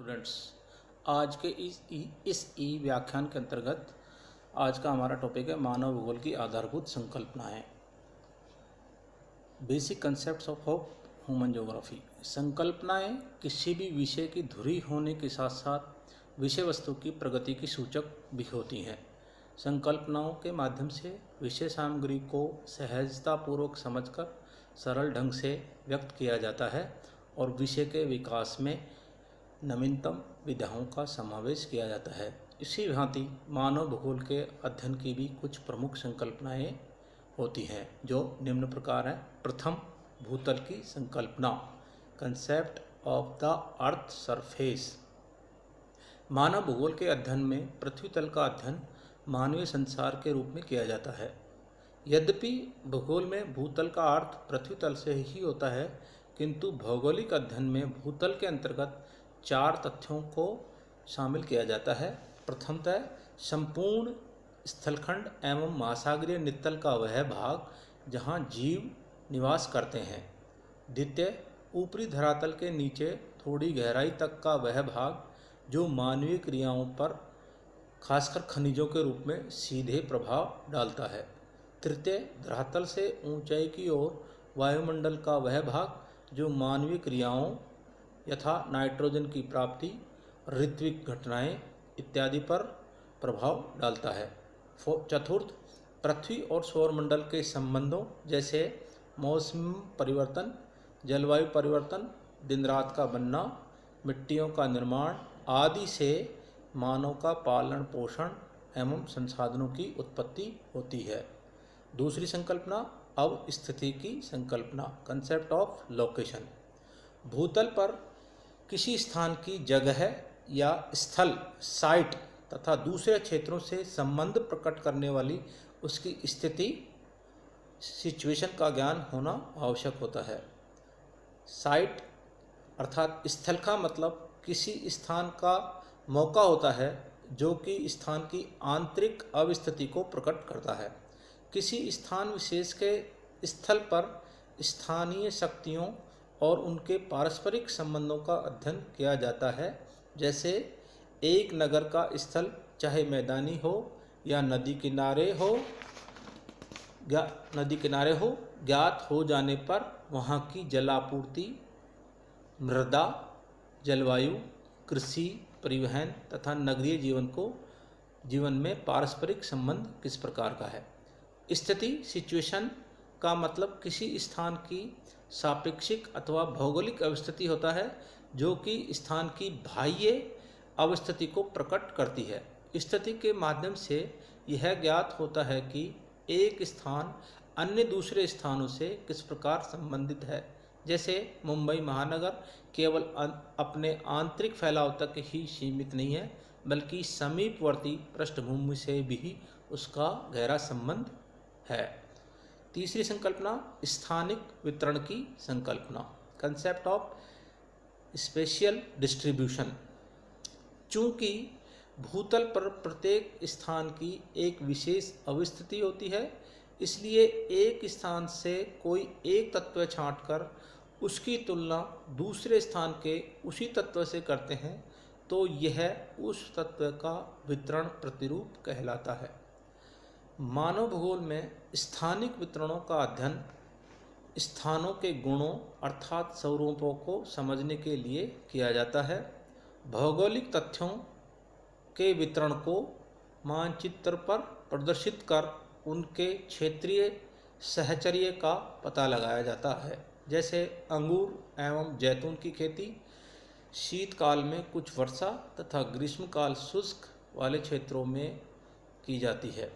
Students, आज के इस ई व्याख्यान के अंतर्गत आज का हमारा टॉपिक है मानव भूगोल की आधारभूत संकल्पनाएं। Basic concepts of human geography. संकल्पनाएं किसी भी विषय की धुरी होने के साथ साथ विषय वस्तु की प्रगति की सूचक भी होती हैं। संकल्पनाओं के माध्यम से विषय सामग्री को सहजतापूर्वक समझकर सरल ढंग से व्यक्त किया जाता है और विषय के विकास में नवीनतम विधाओं का समावेश किया जाता है। इसी भांति मानव भूगोल के अध्ययन की भी कुछ प्रमुख संकल्पनाएं होती हैं जो निम्न प्रकार हैं। प्रथम, भूतल की संकल्पना, concept of the earth surface. मानव भूगोल के अध्ययन में पृथ्वी तल का अध्ययन मानवीय संसार के रूप में किया जाता है। यद्यपि भूगोल में भूतल का अर्थ पृथ्वी तल से ही होता है, किंतु भौगोलिक अध्ययन में भूतल के अंतर्गत 4 तथ्यों को शामिल किया जाता है। प्रथमतः संपूर्ण स्थलखंड एवं महासागरीय नितल का वह भाग जहां जीव निवास करते हैं। द्वितीय, ऊपरी धरातल के नीचे थोड़ी गहराई तक का वह भाग जो मानवीय क्रियाओं पर खासकर खनिजों के रूप में सीधे प्रभाव डालता है। तृतीय, धरातल से ऊंचाई की ओर वायुमंडल का वह भाग जो मानवीय क्रियाओं यथा नाइट्रोजन की प्राप्ति, ऋत्विक घटनाएं इत्यादि पर प्रभाव डालता है। चतुर्थ, पृथ्वी और सौरमंडल के संबंधों जैसे मौसम परिवर्तन, जलवायु परिवर्तन, दिन रात का बनना, मिट्टियों का निर्माण आदि से मानव का पालन पोषण एवं संसाधनों की उत्पत्ति होती है। दूसरी संकल्पना, अवस्थिति की संकल्पना, कंसेप्ट ऑफ लोकेशन। भूतल पर किसी स्थान की जगह या स्थल, साइट तथा दूसरे क्षेत्रों से संबंध प्रकट करने वाली उसकी स्थिति, सिचुएशन का ज्ञान होना आवश्यक होता है। साइट अर्थात स्थल का मतलब किसी स्थान का मौका होता है जो कि स्थान की आंतरिक अवस्थिति को प्रकट करता है। किसी स्थान विशेष के स्थल पर स्थानीय शक्तियों और उनके पारस्परिक संबंधों का अध्ययन किया जाता है। जैसे एक नगर का स्थल चाहे मैदानी हो या नदी किनारे हो, ज्ञात हो जाने पर वहाँ की जलापूर्ति, मृदा, जलवायु, कृषि, परिवहन तथा नगरीय जीवन में पारस्परिक संबंध किस प्रकार का है। स्थिति, सिचुएशन का मतलब किसी स्थान की सापेक्षिक अथवा भौगोलिक अवस्थिति होता है जो कि स्थान की बाह्य अवस्थिति को प्रकट करती है। स्थिति के माध्यम से यह ज्ञात होता है कि एक स्थान अन्य दूसरे स्थानों से किस प्रकार संबंधित है। जैसे मुंबई महानगर केवल अपने आंतरिक फैलाव तक ही सीमित नहीं है, बल्कि समीपवर्ती पृष्ठभूमि से भी उसका गहरा संबंध है। तीसरी संकल्पना, स्थानिक वितरण की संकल्पना, कंसेप्ट ऑफ स्पेशियल डिस्ट्रीब्यूशन। चूँकि भूतल पर प्रत्येक स्थान की एक विशेष अवस्थिति होती है, इसलिए एक स्थान से कोई एक तत्व छांटकर उसकी तुलना दूसरे स्थान के उसी तत्व से करते हैं तो यह उस तत्व का वितरण प्रतिरूप कहलाता है। मानव भूगोल में स्थानिक वितरणों का अध्ययन स्थानों के गुणों अर्थात स्वरूपों को समझने के लिए किया जाता है। भौगोलिक तथ्यों के वितरण को मानचित्र पर प्रदर्शित कर उनके क्षेत्रीय साहचर्य का पता लगाया जाता है। जैसे अंगूर एवं जैतून की खेती शीतकाल में कुछ वर्षा तथा ग्रीष्मकाल शुष्क वाले क्षेत्रों में की जाती है।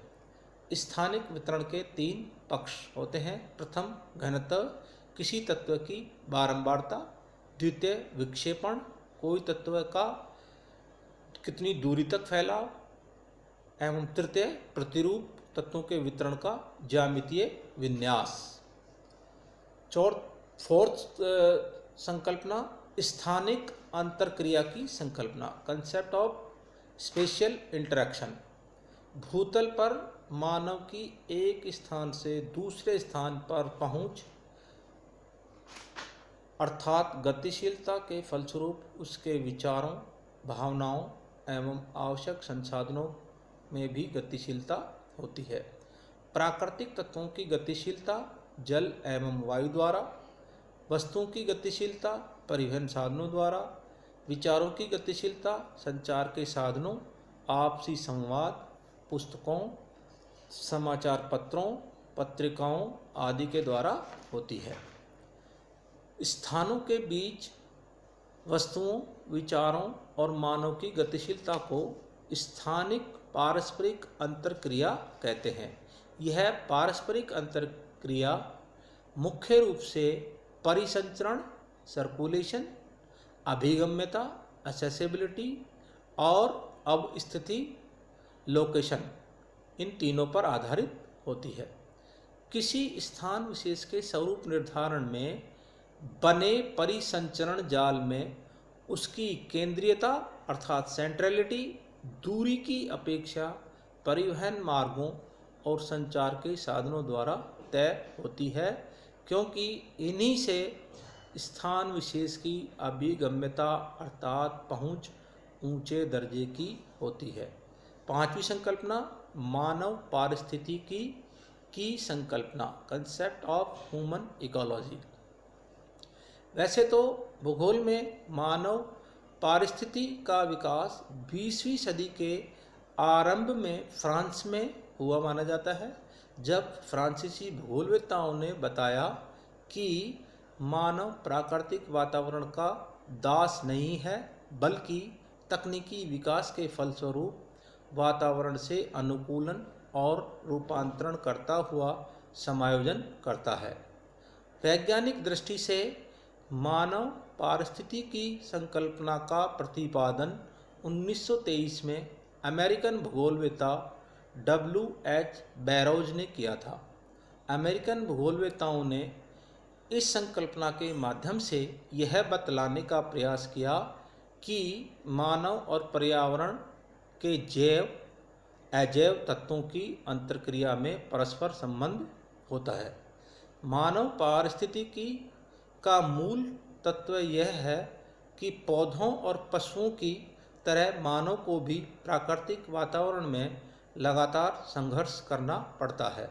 स्थानिक वितरण के 3 पक्ष होते हैं। प्रथम, घनत्व, किसी तत्व की बारंबारता। द्वितीय, विक्षेपण, कोई तत्व का कितनी दूरी तक फैलाव। एवं तृतीय, प्रतिरूप, तत्वों के वितरण का ज्यामितीय विन्यास। फोर्थ संकल्पना, स्थानिक अंतरक्रिया की संकल्पना, कंसेप्ट ऑफ स्पेशियल इंटरैक्शन। भूतल पर मानव की एक स्थान से दूसरे स्थान पर पहुंच अर्थात गतिशीलता के फलस्वरूप उसके विचारों, भावनाओं एवं आवश्यक संसाधनों में भी गतिशीलता होती है। प्राकृतिक तत्वों की गतिशीलता जल एवं वायु द्वारा, वस्तुओं की गतिशीलता परिवहन साधनों द्वारा, विचारों की गतिशीलता संचार के साधनों, आपसी संवाद, पुस्तकों, समाचार पत्रों, पत्रिकाओं आदि के द्वारा होती है। स्थानों के बीच वस्तुओं, विचारों और मानव की गतिशीलता को स्थानिक पारस्परिक अंतरक्रिया कहते हैं। यह पारस्परिक अंतरक्रिया मुख्य रूप से परिसंचरण सर्कुलेशन, अभिगम्यता एक्सेसिबिलिटी और अवस्थिति लोकेशन इन तीनों पर आधारित होती है। किसी स्थान विशेष के स्वरूप निर्धारण में बने परिसंचरण जाल में उसकी केंद्रीयता अर्थात सेंट्रलिटी दूरी की अपेक्षा परिवहन मार्गों और संचार के साधनों द्वारा तय होती है, क्योंकि इन्हीं से स्थान विशेष की अभिगम्यता अर्थात पहुँच ऊंचे दर्जे की होती है। पांचवी संकल्पना मानव पारिस्थितिकी की संकल्पना, कंसेप्ट ऑफ ह्यूमन इकोलॉजी। वैसे तो भूगोल में मानव पारिस्थिति का विकास 20वीं सदी के आरंभ में फ्रांस में हुआ माना जाता है, जब फ्रांसीसी भूगोलवेत्ताओं ने बताया कि मानव प्राकृतिक वातावरण का दास नहीं है, बल्कि तकनीकी विकास के फलस्वरूप वातावरण से अनुकूलन और रूपांतरण करता हुआ समायोजन करता है। वैज्ञानिक दृष्टि से मानव पारिस्थितिकी की संकल्पना का प्रतिपादन 1923 में अमेरिकन भूगोलवेत्ता W.H. बैरोज ने किया था। अमेरिकन भूगोलवेत्ताओं ने इस संकल्पना के माध्यम से यह बतलाने का प्रयास किया कि मानव और पर्यावरण के जैव अजैव तत्वों की अंतरक्रिया में परस्पर संबंध होता है। मानव पारिस्थितिकी का मूल तत्व यह है कि पौधों और पशुओं की तरह मानव को भी प्राकृतिक वातावरण में लगातार संघर्ष करना पड़ता है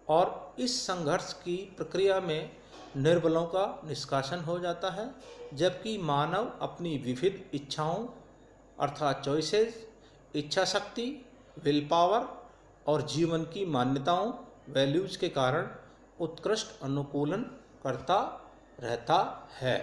और इस संघर्ष की प्रक्रिया में निर्बलों का निष्कासन हो जाता है, जबकि मानव अपनी विविध इच्छाओं अर्थात चॉइसेस, इच्छा शक्ति, विल पावर और जीवन की मान्यताओं वैल्यूज के कारण उत्कृष्ट अनुकूलन करता रहता है।